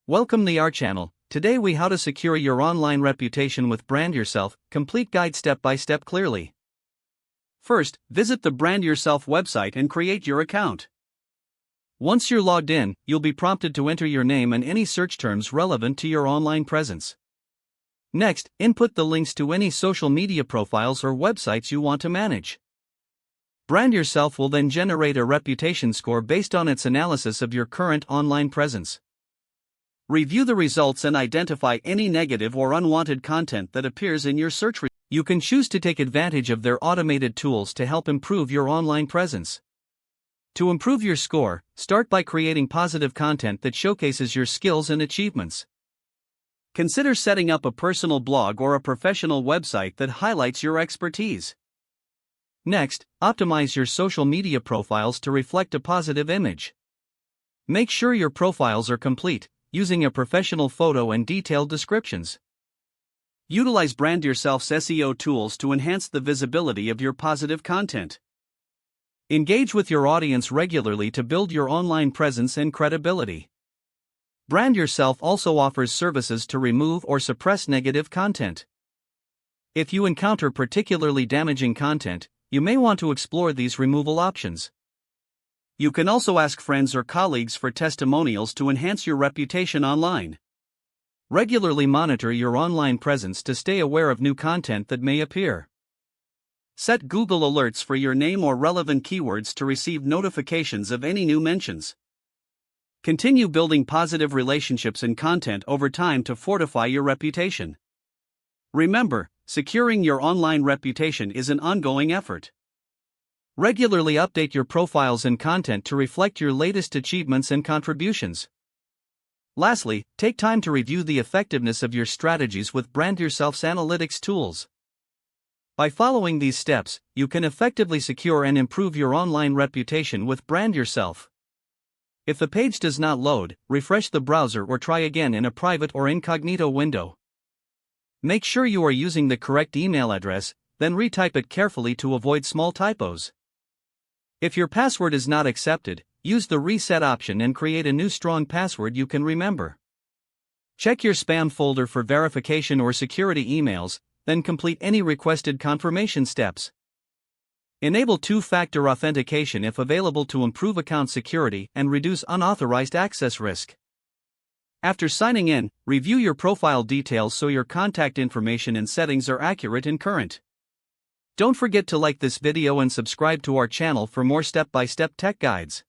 Welcome to our channel. Today we how to secure your online reputation with Brand Yourself, complete guide step by step clearly. First, visit the Brand Yourself website and create your account. Once you're logged in, you'll be prompted to enter your name and any search terms relevant to your online presence. Next, input the links to any social media profiles or websites you want to manage. Brand Yourself will then generate a reputation score based on its analysis of your current online presence. Review the results and identify any negative or unwanted content that appears in your search results. You can choose to take advantage of their automated tools to help improve your online presence. To improve your score, start by creating positive content that showcases your skills and achievements. Consider setting up a personal blog or a professional website that highlights your expertise. Next, optimize your social media profiles to reflect a positive image. Make sure your profiles are complete, using a professional photo and detailed descriptions. Utilize Brand Yourself's SEO tools to enhance the visibility of your positive content. Engage with your audience regularly to build your online presence and credibility. Brand Yourself also offers services to remove or suppress negative content. If you encounter particularly damaging content, you may want to explore these removal options. You can also ask friends or colleagues for testimonials to enhance your reputation online. Regularly monitor your online presence to stay aware of new content that may appear. Set Google alerts for your name or relevant keywords to receive notifications of any new mentions. Continue building positive relationships and content over time to fortify your reputation. Remember, securing your online reputation is an ongoing effort. Regularly update your profiles and content to reflect your latest achievements and contributions. Lastly, take time to review the effectiveness of your strategies with Brand Yourself's analytics tools. By following these steps, you can effectively secure and improve your online reputation with Brand Yourself. If the page does not load, refresh the browser or try again in a private or incognito window. Make sure you are using the correct email address, then retype it carefully to avoid small typos. If your password is not accepted, use the reset option and create a new strong password you can remember. Check your spam folder for verification or security emails, then complete any requested confirmation steps. Enable two-factor authentication if available to improve account security and reduce unauthorized access risk. After signing in, review your profile details so your contact information and settings are accurate and current. Don't forget to like this video and subscribe to our channel for more step-by-step tech guides.